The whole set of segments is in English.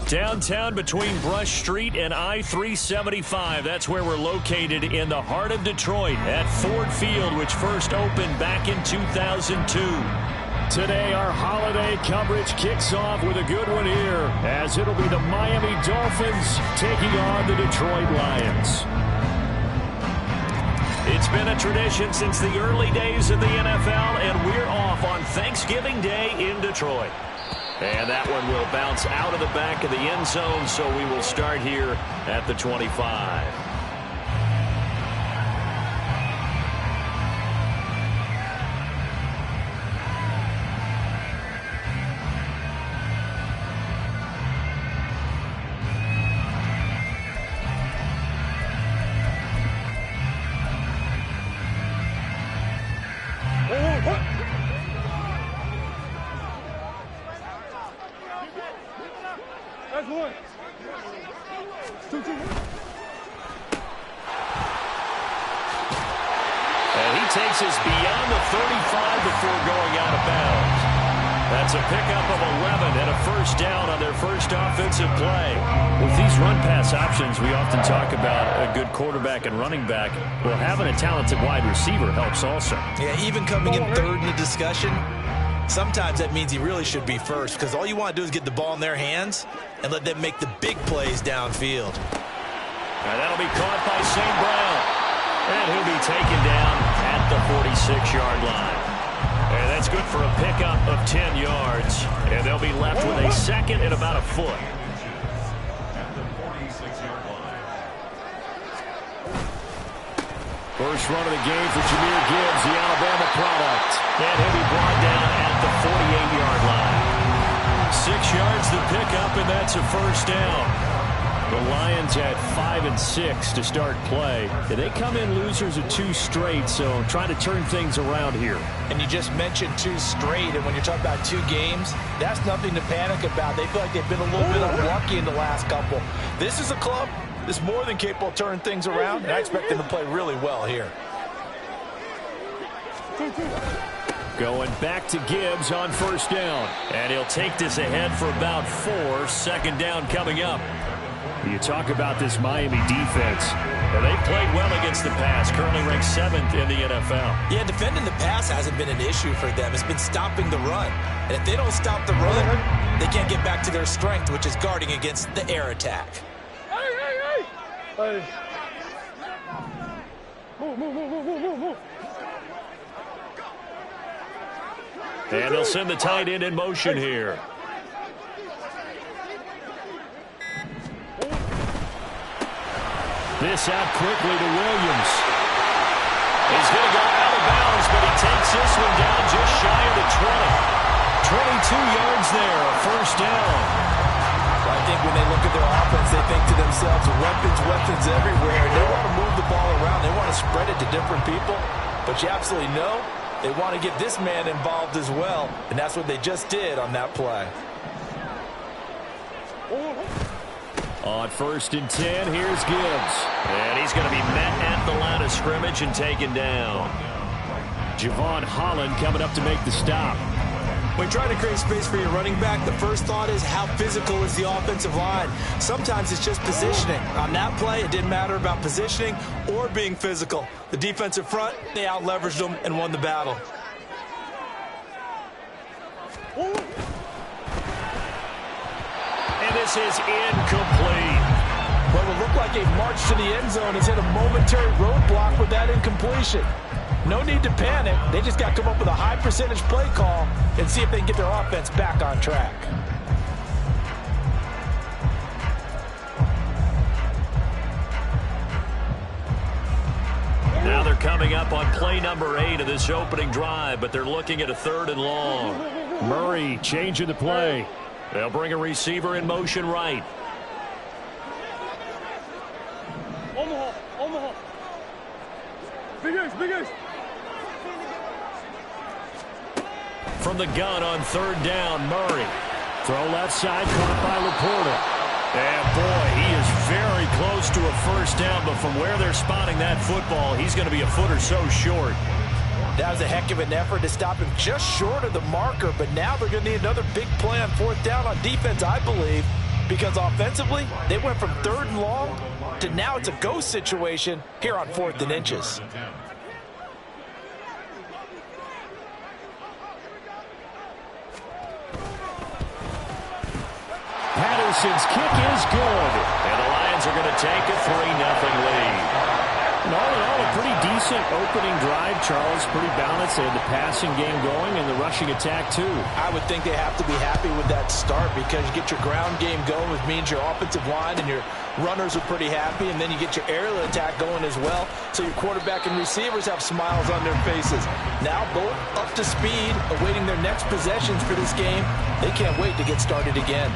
Downtown between Brush Street and I-375. That's where we're located in the heart of Detroit at Ford Field, which first opened back in 2002. Today, our holiday coverage kicks off with a good one here, as it'll be the Miami Dolphins taking on the Detroit Lions. It's been a tradition since the early days of the NFL, and we're off on Thanksgiving Day in Detroit. And that one will bounce out of the back of the end zone, so we will start here at the 25. Takes us beyond the 35 before going out of bounds. That's a pickup of 11 and a first down on their first offensive play. With these run-pass options, we often talk about a good quarterback and running back. Well, having a talented wide receiver helps also. Yeah, even coming in third in the discussion, sometimes that means he really should be first, because all you want to do is get the ball in their hands and let them make the big plays downfield. And that'll be caught by St. Brown. And he'll be taken down at the 46-yard line. And that's good for a pickup of 10 yards. And they'll be left with a second and about a foot. First run of the game for Jahmyr Gibbs, the Alabama product. And he'll be brought down at the 48-yard line. 6 yards to pick up, and that's a first down. The Lions at 5 and 6 to start play. They come in losers of 2 straight, so trying to turn things around here. And you just mentioned 2 straight, and when you're talking about 2 games, that's nothing to panic about. They feel like they've been a little bit unlucky in the last couple. This is a club that's more than capable of turning things around, and I expect them to play really well here. Going back to Gibbs on first down. And he'll take this ahead for about 4. Second down coming up. You talk about this Miami defense. They've played well against the pass, currently ranked 7th in the NFL. Yeah, defending the pass hasn't been an issue for them. It's been stopping the run. And if they don't stop the run, they can't get back to their strength, which is guarding against the air attack. Hey. Move. And they'll send the tight end in motion here. This out quickly to Williams. He's going to go out of bounds, but he takes this one down just shy of the 20. 22 yards there, a first down. I think when they look at their offense, they think to themselves, weapons everywhere. They want to move the ball around. They want to spread it to different people. But you absolutely know they want to get this man involved as well. And that's what they just did on that play. On first and 10, here's Gibbs. And he's going to be met at the line of scrimmage and taken down. Javon Holland coming up to make the stop. When trying to create space for your running back, the first thought is how physical is the offensive line. Sometimes it's just positioning. On that play, it didn't matter about positioning or being physical. The defensive front, they out-leveraged them and won the battle. And this is incomplete. What would look like a march to the end zone has hit a momentary roadblock with that incompletion. No need to panic. They just got to come up with a high percentage play call and see if they can get their offense back on track. Now they're coming up on play number 8 of this opening drive, but they're looking at a 3rd and long. Murray changing the play. They'll bring a receiver in motion right. Omaha. Big Ace. From the gun on 3rd down, Murray. Throw left side, caught by Laporta. And boy, he is very close to a first down, but from where they're spotting that football, he's going to be a foot or so short. That was a heck of an effort to stop him just short of the marker, but now they're going to need another big play on 4th down on defense, I believe. because offensively, they went from 3rd and long to now it's a go situation here on 4th and inches. Patterson's kick is good. And the Lions are going to take a 3-0 lead. And all in all, a pretty decent opening drive, Charles. Pretty balanced. They had the passing game going and the rushing attack, too. I would think they have to be happy with that start because you get your ground game going, which means your offensive line and your runners are pretty happy, and then you get your aerial attack going as well, so your quarterback and receivers have smiles on their faces. Now both up to speed, awaiting their next possessions for this game. They can't wait to get started again.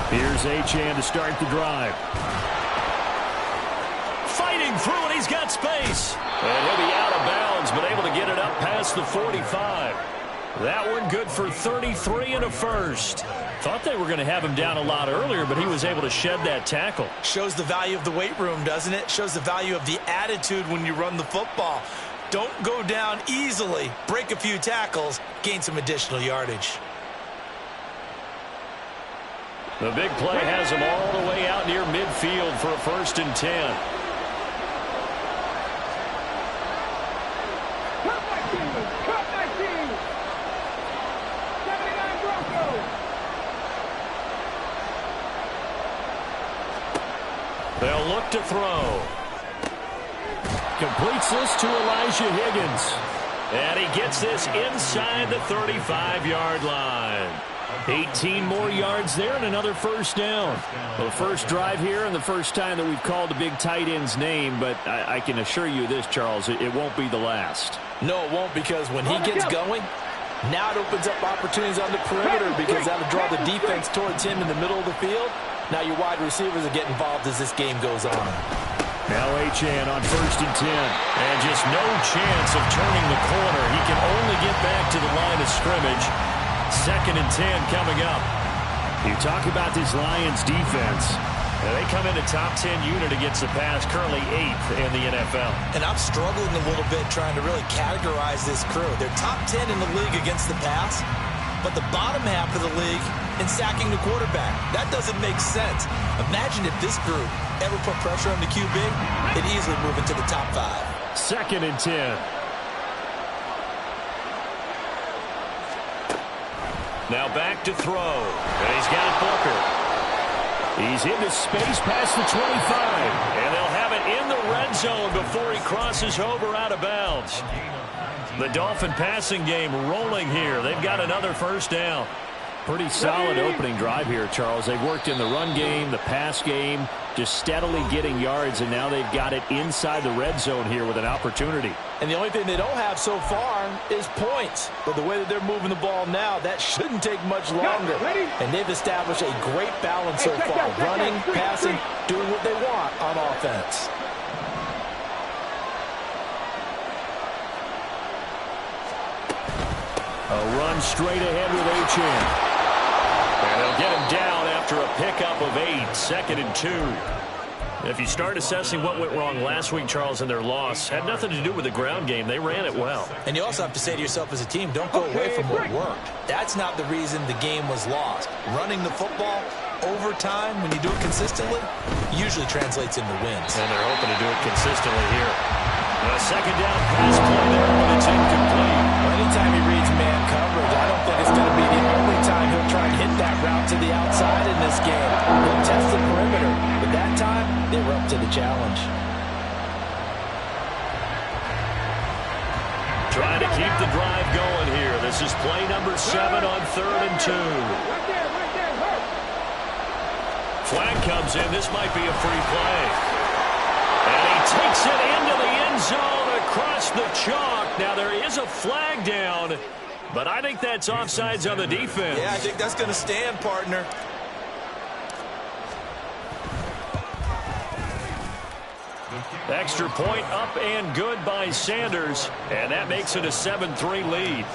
Here's Achane to start the drive. Fighting through it, he's got space. And he'll be out of bounds, but able to get it up past the 45. That one good for 33 and a first. Thought they were going to have him down a lot earlier, but he was able to shed that tackle. Shows the value of the weight room, doesn't it? Shows the value of the attitude when you run the football. Don't go down easily. Break a few tackles, gain some additional yardage. The big play has him all the way out near midfield for a 1st and 10. Cut my team! Cut my team! 79 Broncos! They'll look to throw. Completes this to Elijah Higgins. And he gets this inside the 35-yard line. 18 more yards there and another 1st down. Well, the first drive here and the first time that we've called a big tight end's name, but I can assure you this, Charles, it won't be the last. No, it won't, because when he gets going, now it opens up opportunities on the perimeter because that'll draw the defense towards him in the middle of the field. Now your wide receivers will get involved as this game goes on. Now Achane on 1st and 10. And just no chance of turning the corner. He can only get back to the line of scrimmage. 2nd and 10 coming up. You talk about this Lions defense. They come into top 10 unit against the pass, currently 8th in the NFL. And I'm struggling a little bit trying to really categorize this crew. They're top 10 in the league against the pass, but the bottom half of the league in sacking the quarterback. That doesn't make sense. Imagine if this group ever put pressure on the QB, they'd easily move into the top 5. 2nd and 10. Now back to throw. And he's got Booker. He's into space past the 25. And they'll have it in the red zone before he crosses over out of bounds. The Dolphin passing game rolling here. They've got another 1st down. Pretty solid opening drive here, Charles. They've worked in the run game, the pass game, just steadily getting yards, and now they've got it inside the red zone here with an opportunity. And the only thing they don't have so far is points. But the way that they're moving the ball now, that shouldn't take much longer. And they've established a great balance so far. Running, passing, doing what they want on offense. A run straight ahead with Achane. And they'll get him down after a pickup of 8, 2nd and 2. If you start assessing what went wrong last week, Charles, in their loss, had nothing to do with the ground game. They ran it well. And you also have to say to yourself as a team, don't go away from what worked. That's not the reason the game was lost. Running the football over time, when you do it consistently, usually translates into wins. And they're hoping to do it consistently here. A 2nd down pass play there, but it's incomplete. Well, anytime he reads man coverage, I don't think it's going to be the only time he'll try and hit that route to the outside in this game. He'll test the perimeter, but that time, they were up to the challenge. Trying to keep the drive going here. This is play number 7 on 3rd and 2. Flag comes in. This might be a free play. And he takes it into the end zone across the chalk. Now there is a flag down, but I think that's offsides on the defense. Yeah, I think that's going to stand, partner. Extra point up and good by Sanders, and that makes it a 7-3 lead.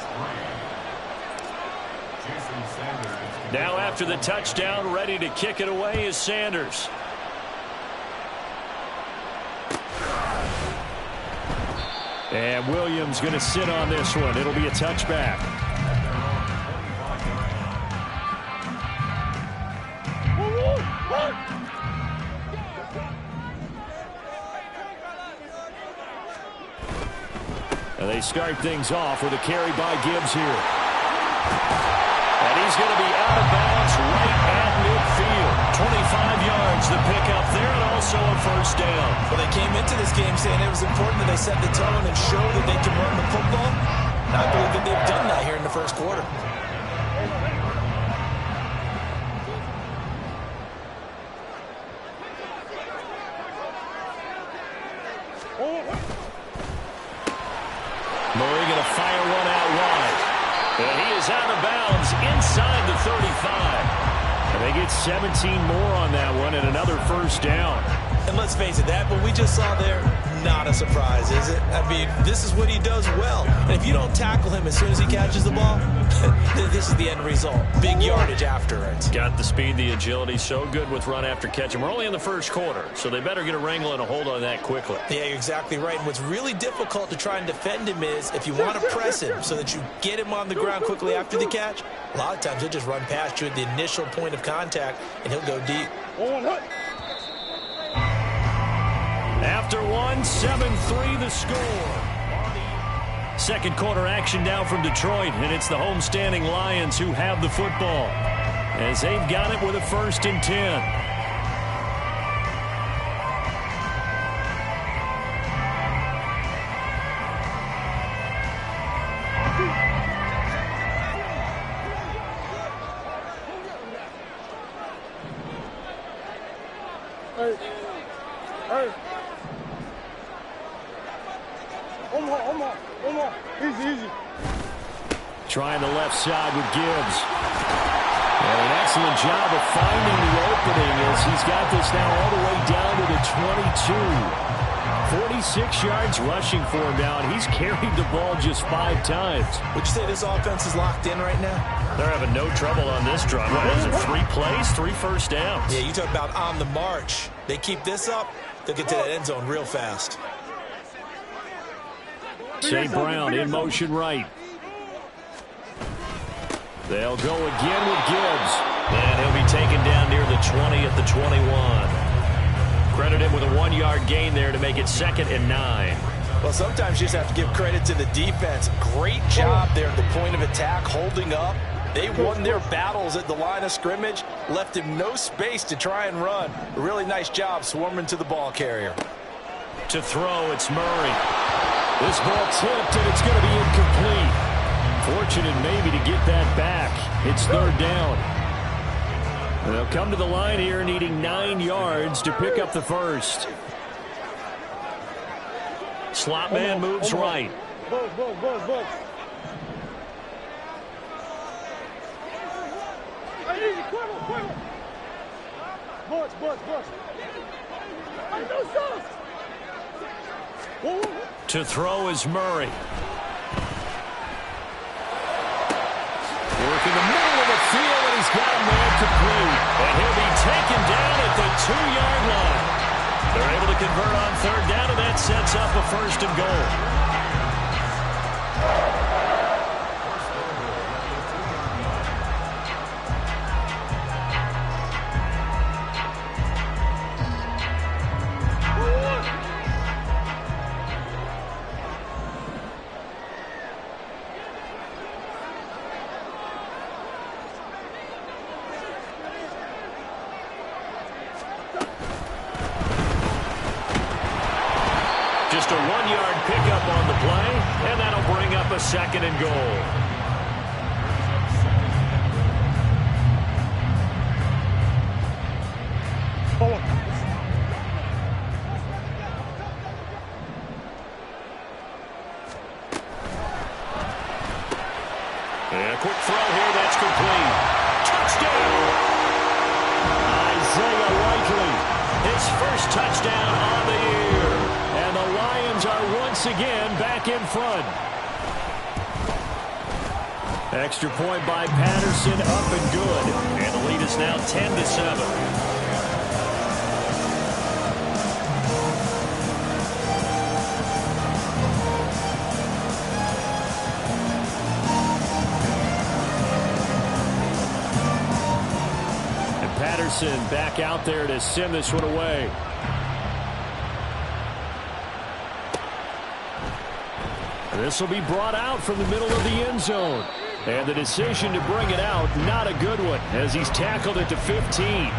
Now after the touchdown, ready to kick it away is Sanders. And Williams going to sit on this one. It'll be a touchback. And they start things off with a carry by Gibbs here. And he's going to be out of bounds right at midfield. 25 yards, the pickup there, and also a first down. Well, they came into this game saying it was important that they set the tone and show that they can run the football. And I believe that they've done that here in the first quarter. Murray going to fire one out wide. And he is out of bounds inside the 35. And they get 17 more on that one and another first down. And let's face it, that what we just saw there, not a surprise, is it? I mean, this is what he does well. And if you don't tackle him as soon as he catches the ball, this is the end result. Big yardage after it. Got the speed, the agility, so good with run after catch. And we're only in the first quarter, so they better get a wrangle and a hold on that quickly. Yeah, you're exactly right. And what's really difficult to try and defend him is if you want to press him so that you get him on the ground quickly after the catch, a lot of times he'll just run past you at the initial point of contact, and he'll go deep. After one, 7-3 the score. Second quarter action now from Detroit, and it's the homestanding Lions who have the football as they've got it with a 1st and 10. Easy. Trying the left side with Gibbs. And an excellent job of finding the opening as he's got this now all the way down to the 22. 46 yards rushing for him now, and he's carried the ball just 5 times. Would you say this offense is locked in right now? They're having no trouble on this drive. What is it, 3 plays, 3 first downs? Yeah, you talk about on the march. They keep this up, they'll get to that end zone real fast. St. Brown in motion right. They'll go again with Gibbs. And he'll be taken down near the 20 at the 21. Credit him with a 1-yard gain there to make it 2nd and 9. Well, sometimes you just have to give credit to the defense. Great job there at the point of attack, holding up. They won their battles at the line of scrimmage, left him no space to try and run. A really nice job swarming to the ball carrier. To throw, it's Murray. This ball tipped, and it's going to be incomplete. Fortunate maybe to get that back. It's 3rd down. They'll come to the line here needing 9 yards to pick up the first. Slot man moves right. Buzz. Easy, quiver. Buzz. Hey, no sauce. To throw is Murray. Work in the middle of the field, and he's got a man complete. And he'll be taken down at the 2-yard line. They're able to convert on 3rd down, and that sets up a 1st and goal. Just a 1-yard pickup on the play, and that'll bring up a 2nd and goal. And a quick throw here, that's complete. Touchdown! Isaiah Likely, his first touchdown on the year. And the Lions are once again back in front. Extra point by Patterson, up and good. And the lead is now 10-7. Patterson back out there to send this one away. This will be brought out from the middle of the end zone. And the decision to bring it out, not a good one, as he's tackled it to 15.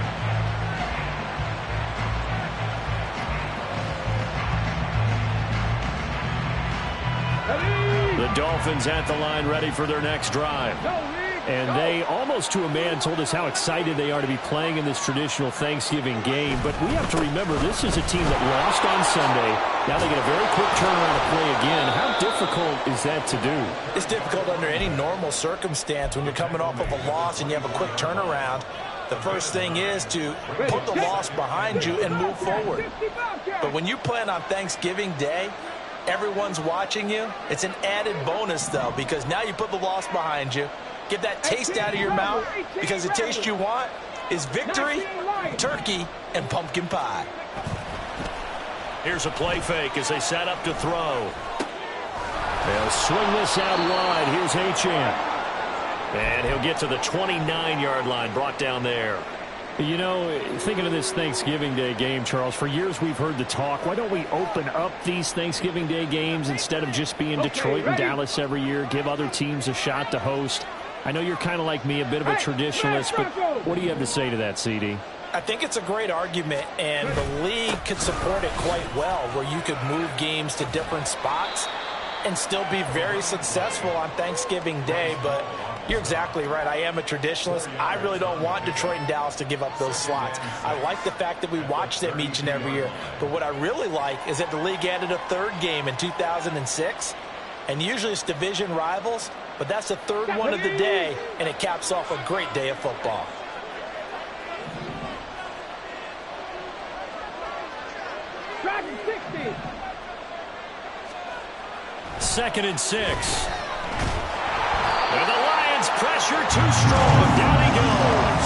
The Dolphins at the line, ready for their next drive. And they, almost to a man, told us how excited they are to be playing in this traditional Thanksgiving game. But we have to remember, this is a team that lost on Sunday. Now they get a very quick turnaround to play again. How difficult is that to do? It's difficult under any normal circumstance when you're coming off of a loss and you have a quick turnaround. The first thing is to put the loss behind you and move forward. But when you plan on Thanksgiving Day, everyone's watching you. It's an added bonus, though, because now you put the loss behind you. Get that taste out of your mouth, because the taste you want is victory, turkey, and pumpkin pie. Here's a play fake as they set up to throw. They'll swing this out wide. Here's Achane. And he'll get to the 29-yard line, brought down there. You know, thinking of this Thanksgiving Day game, Charles, for years we've heard the talk, why don't we open up these Thanksgiving Day games instead of just being Detroit and Dallas every year, give other teams a shot to host? I know you're kind of like me, a bit of a traditionalist, but what do you have to say to that, CD? I think it's a great argument, and the league could support it quite well, where you could move games to different spots and still be very successful on Thanksgiving Day. But you're exactly right. I am a traditionalist. I really don't want Detroit and Dallas to give up those slots. I like the fact that we watch them each and every year. But what I really like is that the league added a third game in 2006. And usually it's division rivals, but that's the third one of the day, and it caps off a great day of football. Dragon 60. 2nd and 6. And the Lions pressure too strong. Down he goes.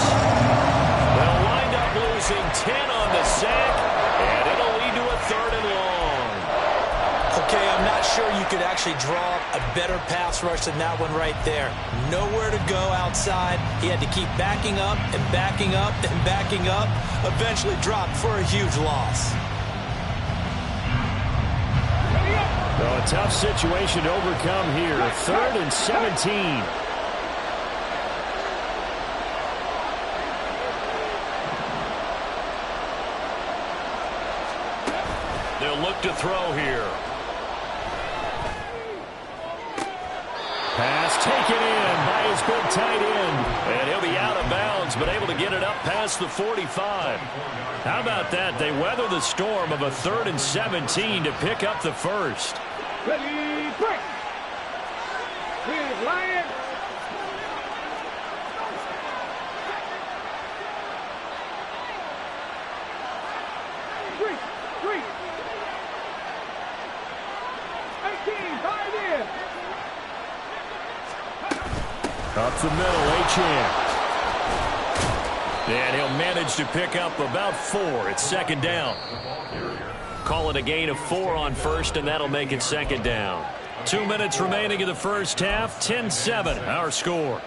They'll wind up losing 10 on the sack, and it'll lead to a 3rd and long. Okay, I'm not sure you could actually draw a better pass rush than that one right there. Nowhere to go outside. He had to keep backing up and backing up and backing up. Eventually dropped for a huge loss. Well, a tough situation to overcome here. 3rd and 17. They'll look to throw here. Pass taken in by his big tight end. And he'll be out of bounds, but able to get it up past the 45. How about that? They weather the storm of a 3rd and 17 to pick up the first. Ready, break. Here's Lion. Three. 18, 5 in. Up the middle, Achane. And he'll manage to pick up about 4. It's 2nd down. Call it a gain of 4 on first, and that'll make it 2nd down. 2 minutes remaining in the first half. 10-7, our score.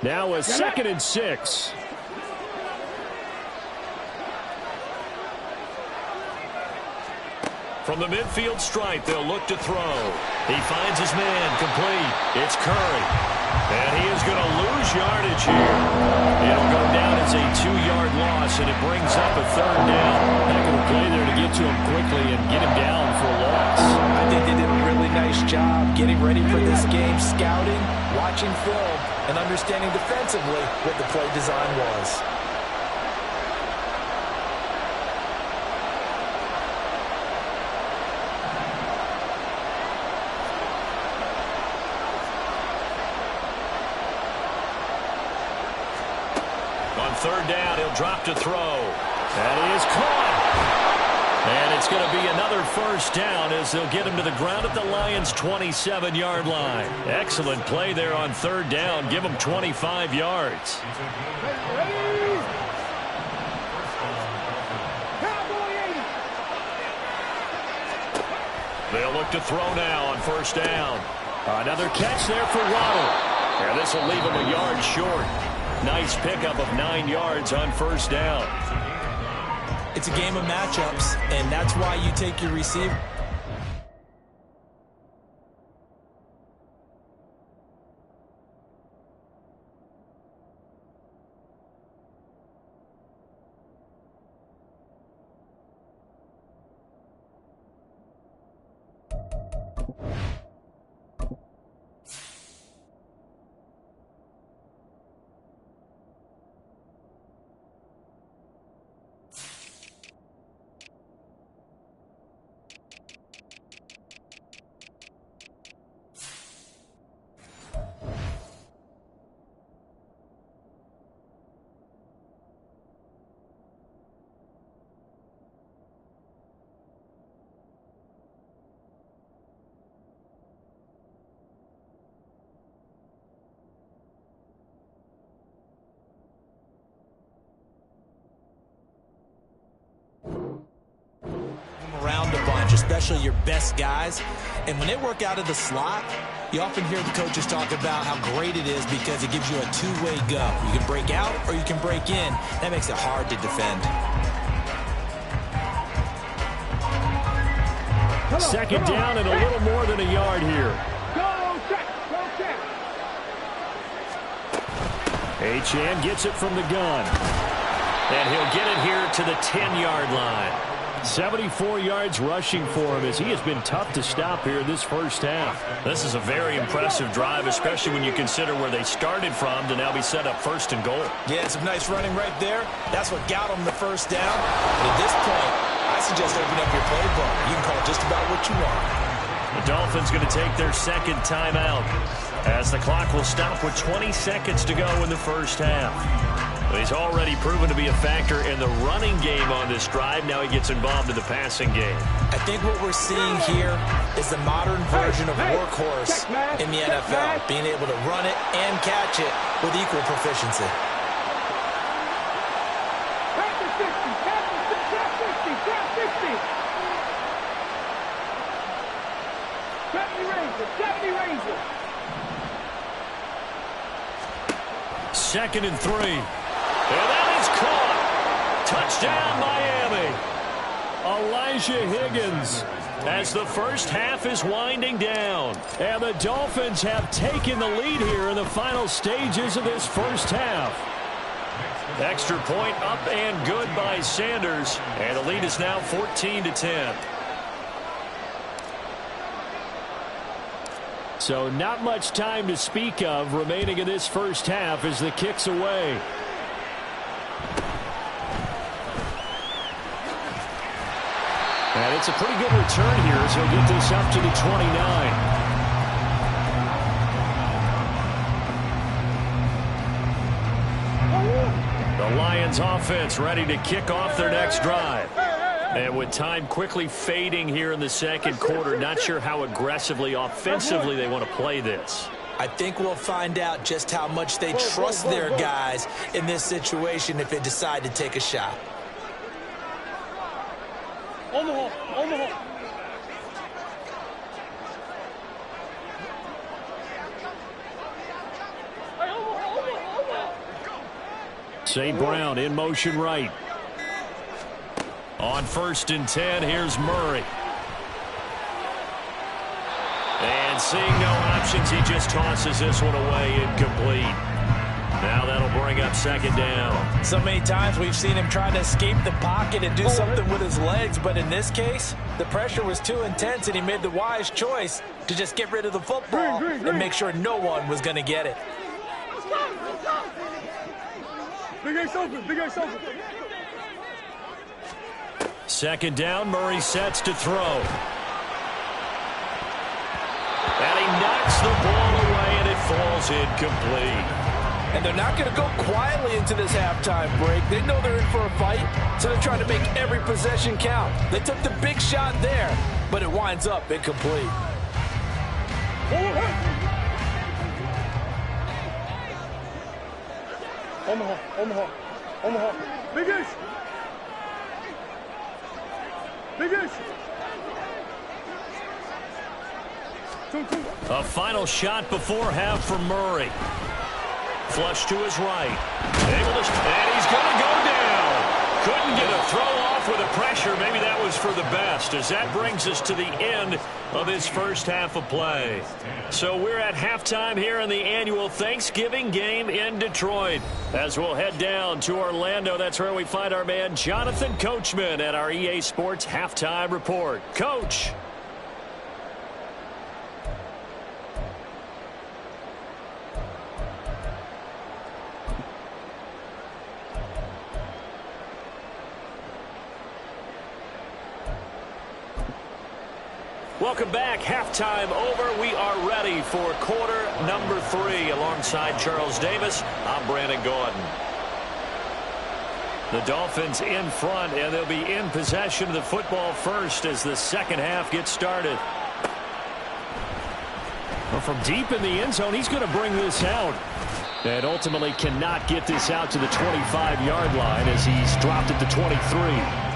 Now a 2nd and 6. From the midfield stripe, they'll look to throw. He finds his man, complete. It's Curry. And he is going to lose yardage here. It'll go down as a 2-yard loss, and it brings up a 3rd down. Heck of a play there to get to him quickly and get him down for a loss. I think they did a really nice job getting ready for this game, scouting, watching film, and understanding defensively what the play design was. third down. He'll drop to throw. And he is caught. And it's going to be another first down as they'll get him to the ground at the Lions' 27-yard line. Excellent play there on third down. Give him 25 yards. They'll look to throw now on first down. Another catch there for Waddle. And this will leave him a yard short. Nice pickup of 9 yards on first down. It's a game of matchups, and that's why you take your receiver. Especially your best guys. And when they work out of the slot, you often hear the coaches talk about how great it is because it gives you a two-way go. You can break out or you can break in. That makes it hard to defend. Second down and a little more than a yard here. Go check. Achane gets it from the gun. And he'll get it here to the 10-yard line. 74 yards rushing for him as he has been tough to stop here this first half. This is a very impressive drive, especially when you consider where they started from to now be set up first and goal. Yeah, some nice running right there. That's what got them the first down. But at this point, I suggest open up your playbook. You can call just about what you want. The Dolphins going to take their second timeout as the clock will stop with 20 seconds to go in the first half. He's already proven to be a factor in the running game on this drive. Now he gets involved in the passing game. I think what we're seeing here is the modern version of workhorse in the NFL, being able to run it and catch it with equal proficiency. Second and 3. And that is caught. Touchdown, Miami. Elijah Higgins as the first half is winding down. And the Dolphins have taken the lead here in the final stages of this first half. Extra point up and good by Sanders. And the lead is now 14-10. So not much time to speak of remaining in this first half as the kick's away. And it's a pretty good return here as he'll get this up to the 29. The Lions offense ready to kick off their next drive. And with time quickly fading here in the second quarter, not sure how aggressively, offensively they want to play this. I think we'll find out just how much they trust their guys in this situation if they decide to take a shot. On the hole. St. Brown in motion right. On 1st and 10, here's Murray. And seeing no options, he just tosses this one away, incomplete. Now that'll bring up second down. So many times we've seen him try to escape the pocket and do something with his legs, but in this case, the pressure was too intense and he made the wise choice to just get rid of the football and make sure no one was going to get it. Big Ace open. Second down, Murray sets to throw. And he knocks the ball away, and it falls incomplete. And they're not going to go quietly into this halftime break. They know they're in for a fight, so they're trying to make every possession count. They took the big shot there, but it winds up incomplete. Omaha. Big Ish. A final shot before half for Murray. Flush to his right. And he's going to go down. Couldn't get a throw off with the pressure. Maybe that was for the best, as that brings us to the end of this first half of play. So we're at halftime here in the annual Thanksgiving game in Detroit. As we'll head down to Orlando, that's where we find our man Jonathan Coachman at our EA Sports Halftime Report. Coach. Welcome back. Halftime over. We are ready for quarter number 3. Alongside Charles Davis, I'm Brandon Gordon. The Dolphins in front, and they'll be in possession of the football first as the second half gets started. Well, from deep in the end zone, he's going to bring this out. And ultimately cannot get this out to the 25-yard line as he's dropped it to 23.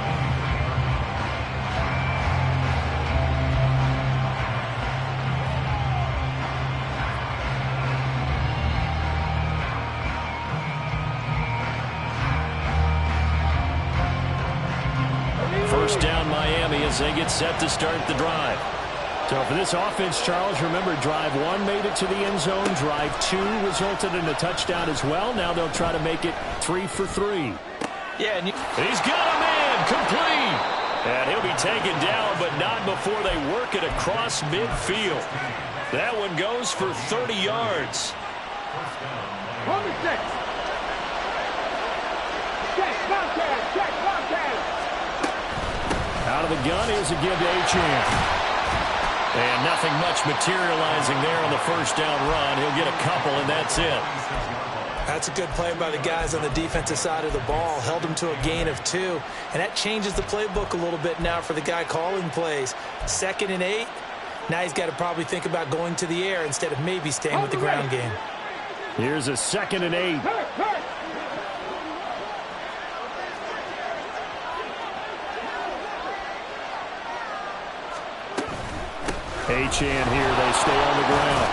First down Miami as they get set to start the drive. So for this offense, Charles, remember, drive 1 made it to the end zone. Drive 2 resulted in a touchdown as well. Now they'll try to make it 3 for 3. Yeah, and he's got a man complete. And he'll be taken down, but not before they work it across midfield. That one goes for 30 yards. Out of the gun, here's a give to Achane. And nothing much materializing there on the first down run. He'll get a couple, and that's it. That's a good play by the guys on the defensive side of the ball. Held them to a gain of 2. And that changes the playbook a little bit now for the guy calling plays. 2nd and 8. Now he's got to probably think about going to the air instead of maybe staying with the ground game. Here's a 2nd and 8. Achane here. They stay on the ground.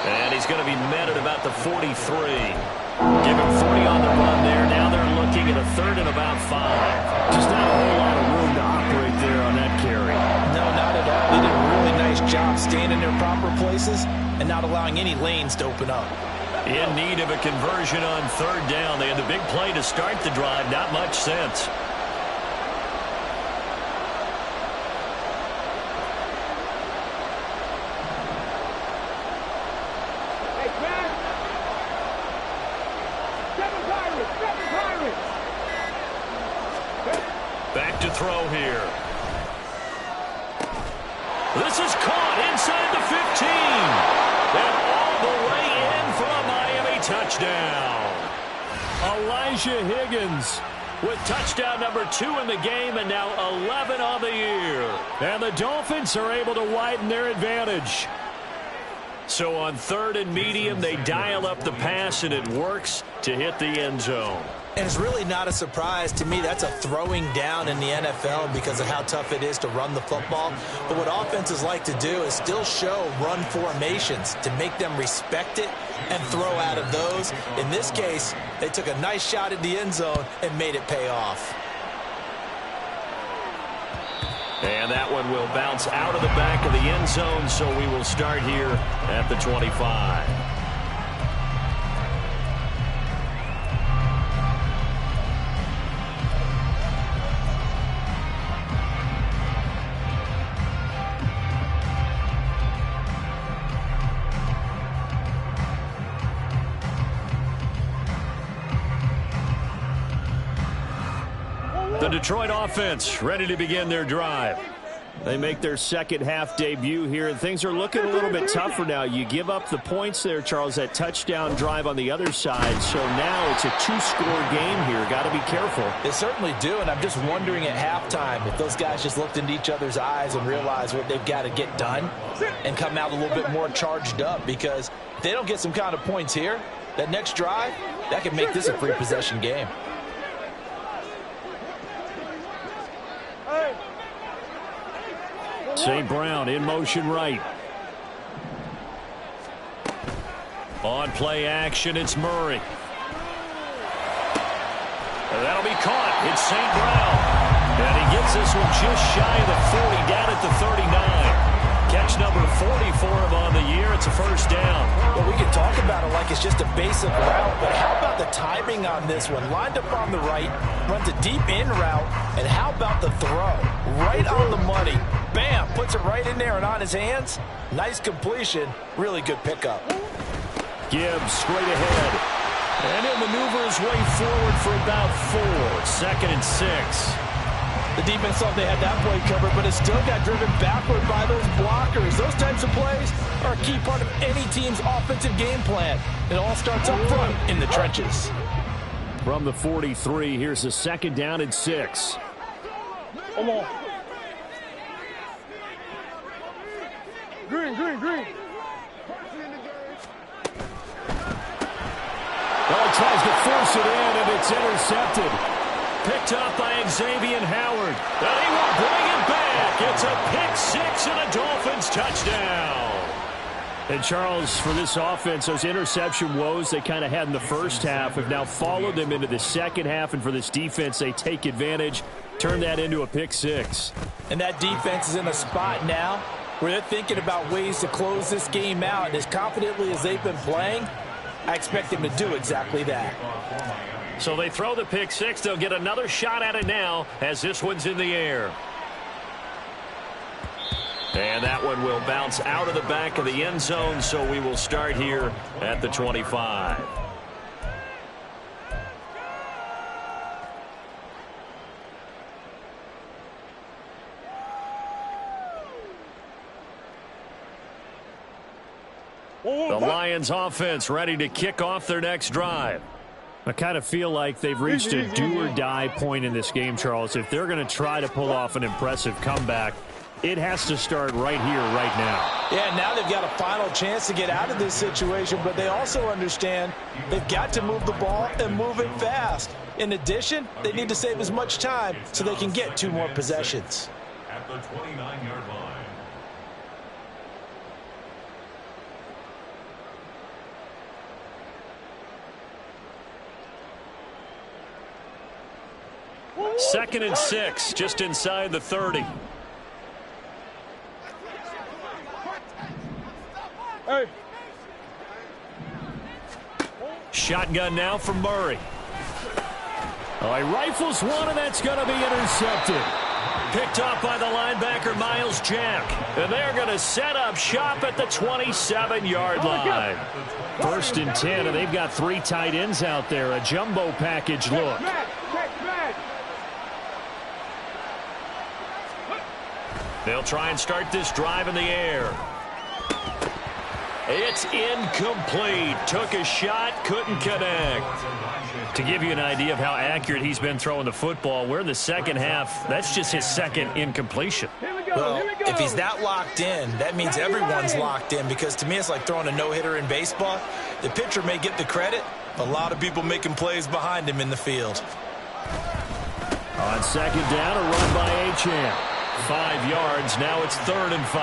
And he's going to be met at about the 43. Give him 40 on the run there. Now they're looking at a 3rd and about 5. Just not a whole lot of room to operate there on that carry. No, not at all. They did a really nice job staying in their proper places and not allowing any lanes to open up. In need of a conversion on 3rd down. They had the big play to start the drive. Not much sense. Back to throw here. This is caught inside the 15. And all the way in for a Miami touchdown. Elijah Higgins with touchdown number 2 in the game, and now 11 on the year. And the Dolphins are able to widen their advantage. So on 3rd and medium, they dial up the pass, and it works to hit the end zone. And it's really not a surprise to me. That's a throwing down in the NFL because of how tough it is to run the football. But what offenses like to do is still show run formations to make them respect it and throw out of those. In this case, they took a nice shot at the end zone and made it pay off. And that one will bounce out of the back of the end zone, so we will start here at the 25. The Detroit offense ready to begin their drive. They make their second half debut here, and things are looking a little bit tougher now. You give up the points there, Charles, that touchdown drive on the other side. So now it's a two-score game here. Got to be careful. They certainly do, and I'm just wondering at halftime if those guys just looked into each other's eyes and realized what they've got to get done and come out a little bit more charged up, because if they don't get some kind of points here, that next drive, that could make this a free possession game. St. Brown in motion right. On play action, it's Murray. And that'll be caught. It's St. Brown. And he gets this one just shy of the 40, down at the 39. Catch number 40 for him on the year. It's a first down. Well, we can talk about it like it's just a basic route, but how about the timing on this one? Lined up on the right, runs a deep in route, and how about the throw? Right on the money. Bam! Puts it right in there and on his hands. Nice completion. Really good pickup. Gibbs straight ahead. And he'll maneuver his way forward for about 4. 2nd and 6. The defense thought they had that play covered, but it still got driven backward by those blockers. Those types of plays are a key part of any team's offensive game plan. It all starts up front in the trenches. From the 43, here's the 2nd down and 6. Come on. Green, green, green. Well, he tries to force it in, and it's intercepted. Picked up by Xavier Howard. And he will bring it back. It's a pick 6 and a Dolphins touchdown. And Charles, for this offense, those interception woes they kind of had in the first half have now followed them into the second half. And for this defense, they take advantage, turn that into a pick 6. And that defense is in a spot now where they're thinking about ways to close this game out. And as confidently as they've been playing, I expect them to do exactly that. So they throw the pick 6. They'll get another shot at it now as this one's in the air. And that one will bounce out of the back of the end zone, so we will start here at the 25. The Lions offense ready to kick off their next drive. I kind of feel like they've reached a do-or-die point in this game, Charles. If they're going to try to pull off an impressive comeback, it has to start right here, right now. Yeah, now they've got a final chance to get out of this situation, but they also understand they've got to move the ball and move it fast. In addition, they need to save as much time so they can get 2 more possessions. At the 29-yard line. Second and 6, just inside the 30. Hey. Shotgun now from Murray. Oh, he rifles one, and that's going to be intercepted. Picked off by the linebacker, Miles Jack. And they're going to set up shop at the 27-yard line. 1st and 10, and they've got 3 tight ends out there. A jumbo package look. They'll try and start this drive in the air. It's incomplete. Took a shot, couldn't connect. To give you an idea of how accurate he's been throwing the football, we're in the second half. That's just his 2nd incompletion. Well, if he's that locked in, that means everyone's locked in, because to me it's like throwing a no-hitter in baseball. The pitcher may get the credit, but a lot of people making plays behind him in the field. On 2nd down, a run by Achane. 5 yards. Now it's 3rd and 5.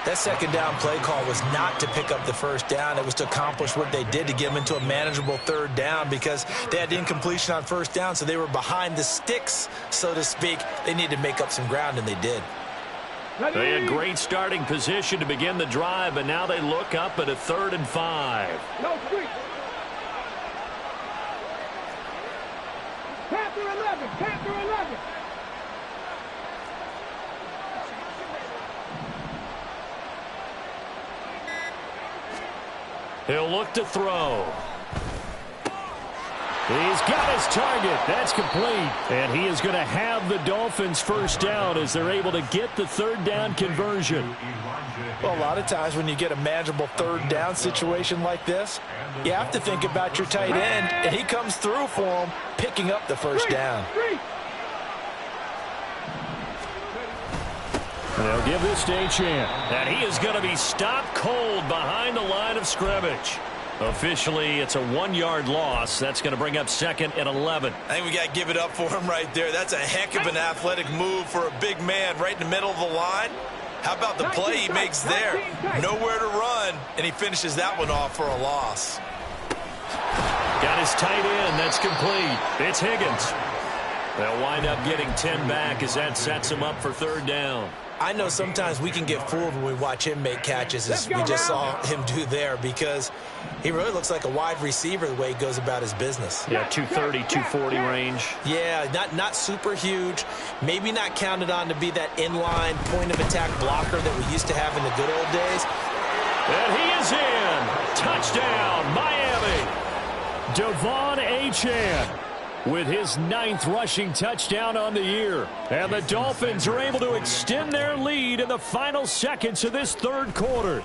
That 2nd down play call was not to pick up the 1st down. It was to accomplish what they did to get them into a manageable 3rd down, because they had incompletion on 1st down, so they were behind the sticks, so to speak. They needed to make up some ground, and they did. They had great starting position to begin the drive, but now they look up at a 3rd and 5. No, quick. Panther 11, Panther 11. He'll look to throw. He's got his target. That's complete. And he is going to have the Dolphins first down as they're able to get the third down conversion. Well, a lot of times when you get a manageable third down situation like this, you have to think about your tight end, and he comes through for him, picking up the first down. They'll give this to Achane. And he is going to be stopped cold behind the line of scrimmage. Officially, it's a 1-yard loss. That's going to bring up 2nd and 11. I think we got to give it up for him right there. That's a heck of an athletic move for a big man right in the middle of the line. How about the play he makes there? Nowhere to run, and he finishes that one off for a loss. Got his tight end. That's complete. It's Higgins. They'll wind up getting 10 back as that sets him up for third down. I know sometimes we can get fooled when we watch him make catches, as we just saw him do there, because he really looks like a wide receiver the way he goes about his business. Yeah, 230, 240 range. Yeah, not super huge. Maybe not counted on to be that inline point-of-attack blocker that we used to have in the good old days. And he is in. Touchdown, Miami. Devon Achane with his 9th rushing touchdown on the year. And the Dolphins are able to extend their lead in the final seconds of this third quarter.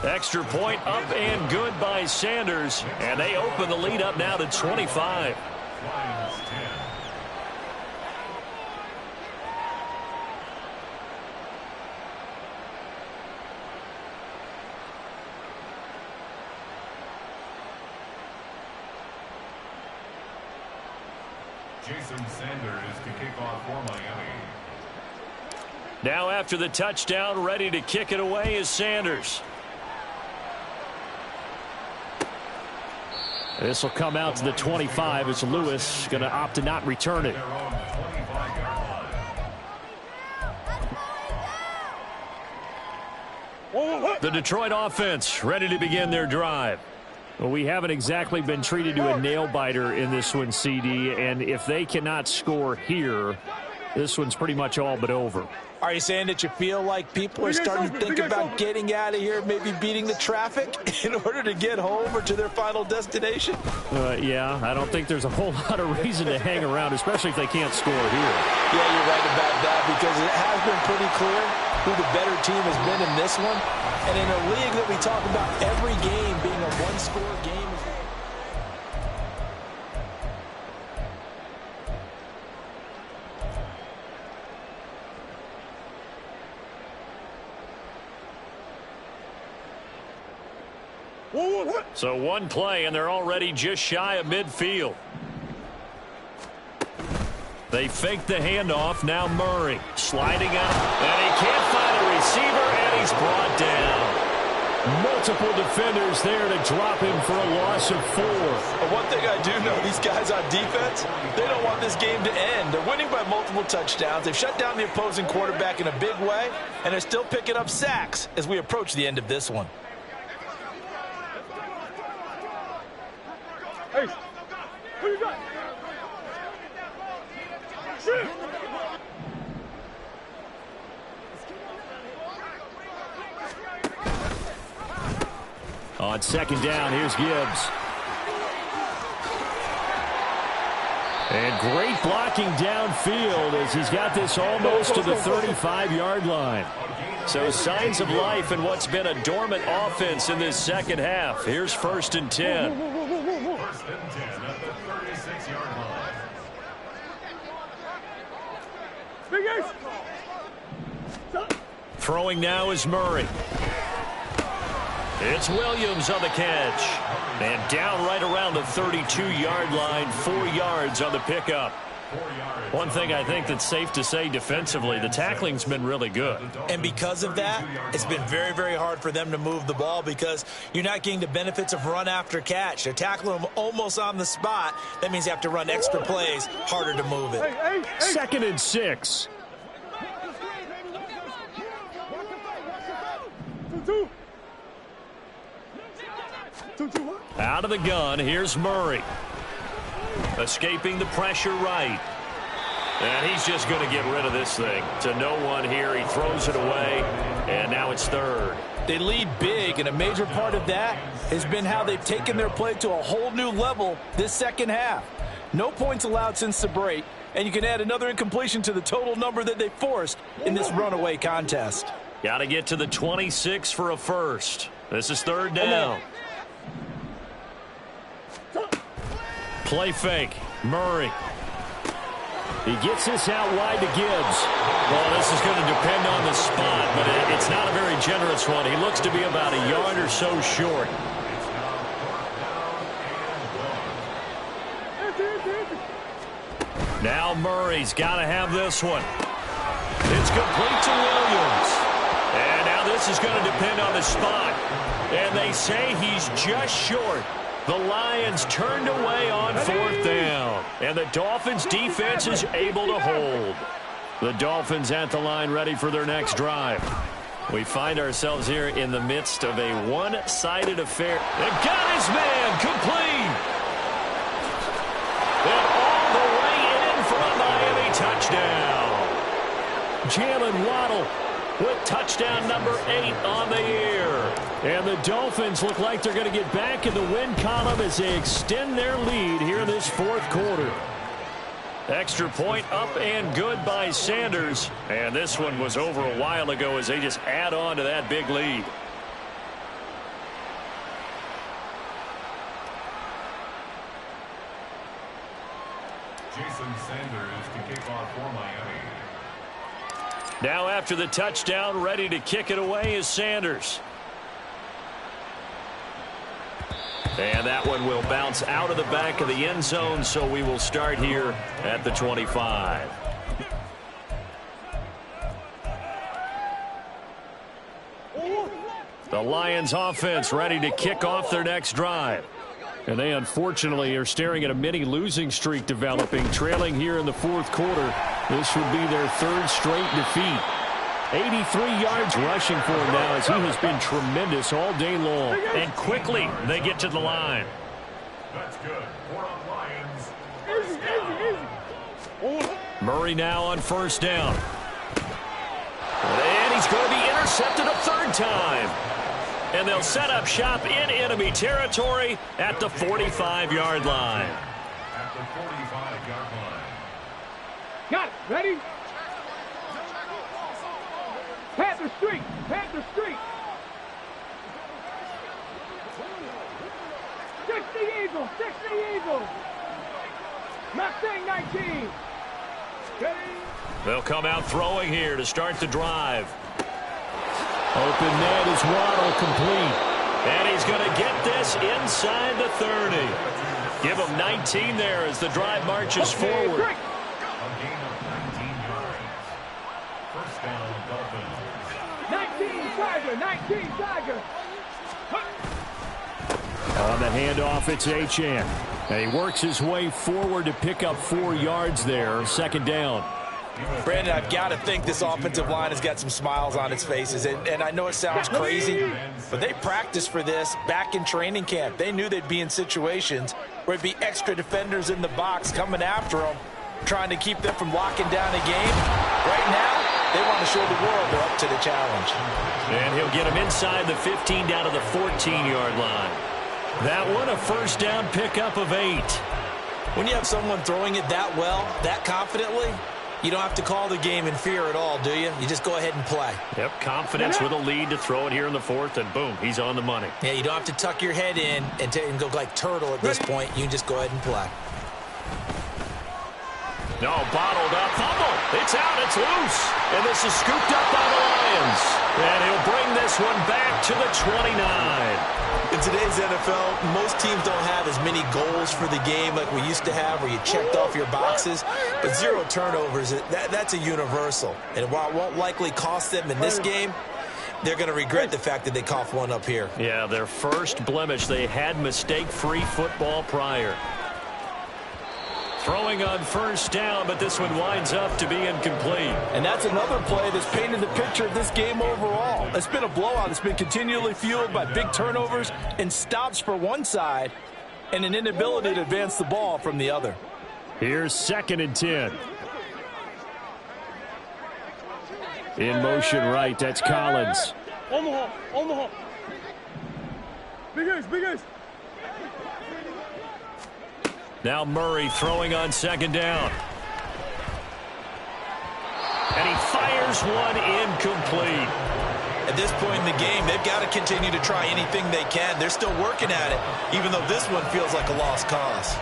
Extra point up and good by Sanders. And they open the lead up now to 25. Jason Sanders to kick off for Miami. Now after the touchdown, ready to kick it away is Sanders. This will come out to the 25 as Lewis going to opt to not return it. The Detroit offense ready to begin their drive. Well, we haven't exactly been treated to a nail-biter in this one, CD, and if they cannot score here, this one's pretty much all but over. Are you saying that you feel like people are starting to think about getting out of here, maybe beating the traffic in order to get home or to their final destination? Yeah, I don't think there's a whole lot of reason to hang around, especially if they can't score here. Yeah, you're right about that, because it has been pretty clear who the better team has been in this one. And in a league that we talk about every game being a one-score game. So one play, and they're already just shy of midfield. They fake the handoff. Now Murray sliding out. And he can't find a receiver, and he's brought down. Multiple defenders there to drop him for a loss of 4. But one thing I do know, these guys on defense, they don't want this game to end. They're winning by multiple touchdowns. They've shut down the opposing quarterback in a big way, and they're still picking up sacks as we approach the end of this one. Hey, who you got? Shit. On second down, here's Gibbs. And great blocking downfield as he's got this almost to the 35-yard line. So signs of life in what's been a dormant offense in this second half. Here's 1st and 10. 1st and 10 at the 36-yard line. Big Ace. Throwing now is Murray. It's Williams on the catch. And down right around the 32-yard line, 4 yards on the pickup. One thing I think that's safe to say defensively, the tackling's been really good. And because of that, it's been very, very hard for them to move the ball because you're not getting the benefits of run after catch. They're tackling them almost on the spot. That means you have to run extra plays, harder to move it. Hey. 2nd and 6. 2-2. Out of the gun, here's Murray. Escaping the pressure right. And he's just going to get rid of this thing. To no one here. He throws it away, and now it's third. They lead big, and a major part of that has been how they've taken their play to a whole new level this second half. No points allowed since the break, and you can add another incompletion to the total number that they forced in this runaway contest. Got to get to the 26 for a first. This is third down. Play fake. Murray. He gets this out wide to Gibbs. Well, this is going to depend on the spot, but it's not a very generous one. He looks to be about a yard or so short. Now Murray's got to have this one. It's complete to Williams. And now this is going to depend on the spot. And they say he's just short. The Lions turned away on fourth down. And the Dolphins defense is able to hold. The Dolphins at the line ready for their next drive. We find ourselves here in the midst of a one-sided affair. They got his man complete. And all the way in for a Miami touchdown. Jalen Waddle with touchdown number 8 on the year. And the Dolphins look like they're going to get back in the win column as they extend their lead here in this fourth quarter. Extra point up and good by Sanders. And this one was over a while ago as they just add on to that big lead. Jason Sanders to kick off for Miami. Now after the touchdown, ready to kick it away is Sanders. And that one will bounce out of the back of the end zone, so we will start here at the 25. The Lions offense ready to kick off their next drive. And they unfortunately are staring at a mini losing streak developing, trailing here in the fourth quarter. This would be their third straight defeat. 83 yards rushing for him now as he has been tremendous all day long. And quickly they get to the line. That's good. 4 on Lions. Murray now on first down. And he's going to be intercepted a third time. And they'll set up shop in enemy territory at the 45-yard line. At the 45-yard line. Got it. Ready? Panther Street. Panther Street. 60 Eagles. 60 Eagles. Mustang 19. Ready? They'll come out throwing here to start the drive. Open man is Waddle, complete. And he's going to get this inside the 30. Give him 19 there as the drive marches forward. A gain of 19 yards. First down, Dolphins. 19 Tiger. 19 Tiger. On the handoff, it's Achane. And he works his way forward to pick up 4 yards there. Second down. Brandon, I've got to think this offensive line has got some smiles on its faces. And I know it sounds crazy, but they practiced for this back in training camp. They knew they'd be in situations where it'd be extra defenders in the box coming after them, trying to keep them from locking down a game. Right now, they want to show the world they're up to the challenge. And he'll get him inside the 15 down to the 14-yard line. That one, a first down pickup of 8. When you have someone throwing it that well, that confidently, you don't have to call the game in fear at all, do you? You just go ahead and play. Yep, confidence with a lead to throw it here in the fourth, and boom, he's on the money. Yeah, you don't have to tuck your head in and go like turtle at this point. You can just go ahead and play. No, bottled up. Fumble. It's out. It's loose. And this is scooped up by the Lions. And he'll bring this one back to the 29. In today's NFL, most teams don't have as many goals for the game like we used to have where you checked off your boxes. But 0 turnovers, that's a universal. And while it won't likely cost them in this game, they're going to regret the fact that they coughed one up here. Yeah, their first blemish. They had mistake-free football prior. Throwing on first down, but this one winds up to be incomplete. And that's another play that's painted the picture of this game overall. It's been a blowout. It's been continually fueled by big turnovers and stops for one side and an inability to advance the ball from the other. Here's 2nd and 10. In motion right, that's Collins. Omaha. Big Ace. Now Murray throwing on second down. And he fires one incomplete. At this point in the game, they've got to continue to try anything they can. They're still working at it, even though this one feels like a lost cause.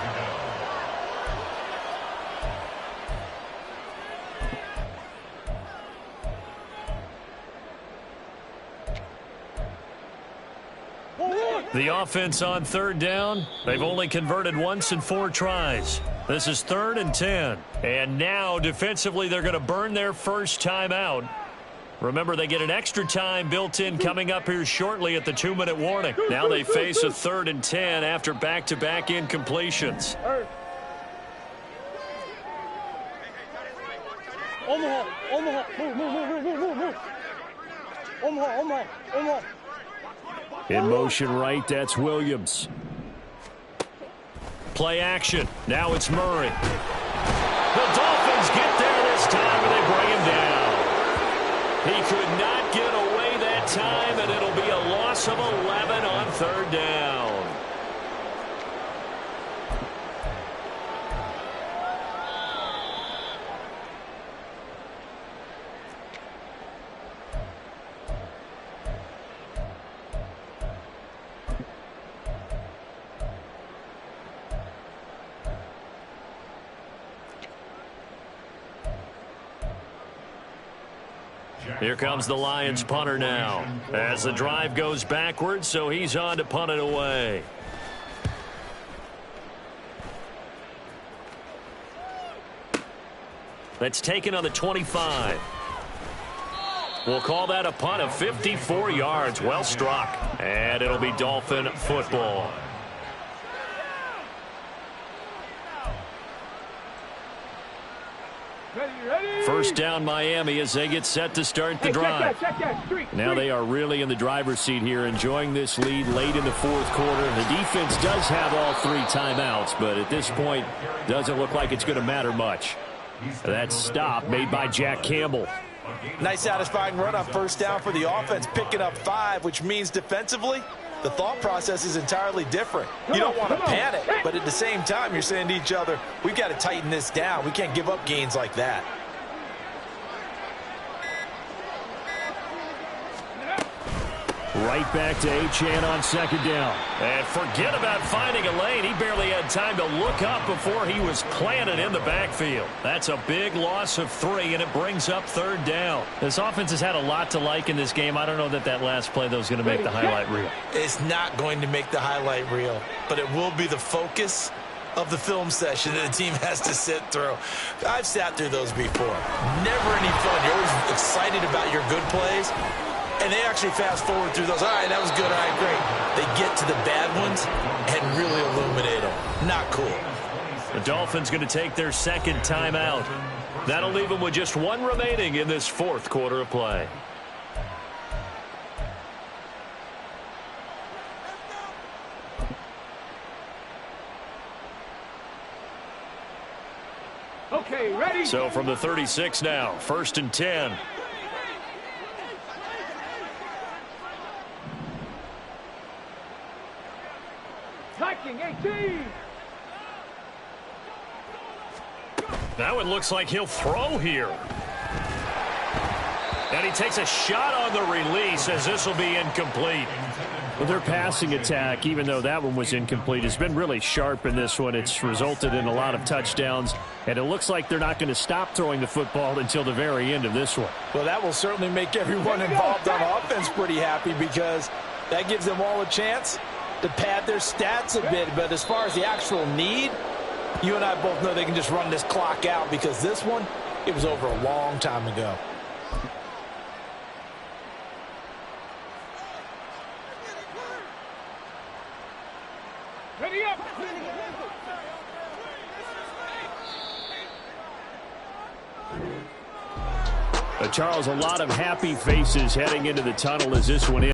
The offense on third down, they've only converted once in 4 tries. This is 3rd and 10. And now, defensively, they're going to burn their first timeout. Remember, they get an extra time built in coming up here shortly at the 2-minute warning. Now they face a 3rd and 10 after back-to-back incompletions. Omaha. Move. Omaha. In motion right, that's Williams. Play action. Now it's Murray. The Dolphins get there this time, and they bring him down. He could not get away that time, and it'll be a loss of 11 on 3rd down. Here comes the Lions punter now as the drive goes backwards, so he's on to punt it away. That's taken on the 25. We'll call that a punt of 54 yards. Well struck. And it'll be Dolphin football. First down Miami as they get set to start the drive. Now they are really in the driver's seat here, enjoying this lead late in the 4th quarter. The defense does have all 3 timeouts, but at this point, doesn't look like it's going to matter much. That stop made by Jack Campbell. Nice satisfying run on first down for the offense, picking up 5, which means defensively, the thought process is entirely different. You don't want to panic, but at the same time, you're saying to each other, we've got to tighten this down. We can't give up gains like that. Right back to Achane on second down. And forget about finding a lane. He barely had time to look up before he was planted in the backfield. That's a big loss of 3, and it brings up 3rd down. This offense has had a lot to like in this game. I don't know that last play, though, is going to make the highlight reel. It's not going to make the highlight reel, but it will be the focus of the film session that the team has to sit through. I've sat through those before. Never any fun. You're always excited about your good plays. And they actually fast forward through those. All right, that was good. All right, great. They get to the bad ones and really illuminate them. Not cool. The Dolphins going to take their 2nd timeout. That'll leave them with just 1 remaining in this 4th quarter of play. Okay, ready? So from the 36 now, 1st and 10. Viking 18. Now it looks like he'll throw here. And he takes a shot on the release as this will be incomplete. Well, their passing attack, even though that one was incomplete, has been really sharp in this one. It's resulted in a lot of touchdowns, and it looks like they're not going to stop throwing the football until the very end of this one. Well, that will certainly make everyone involved on offense pretty happy, because that gives them all a chance to pad their stats a bit. But as far as the actual need, you and I both know they can just run this clock out, because this one, it was over a long time ago. Ready up. Charles, a lot of happy faces heading into the tunnel as this one ends.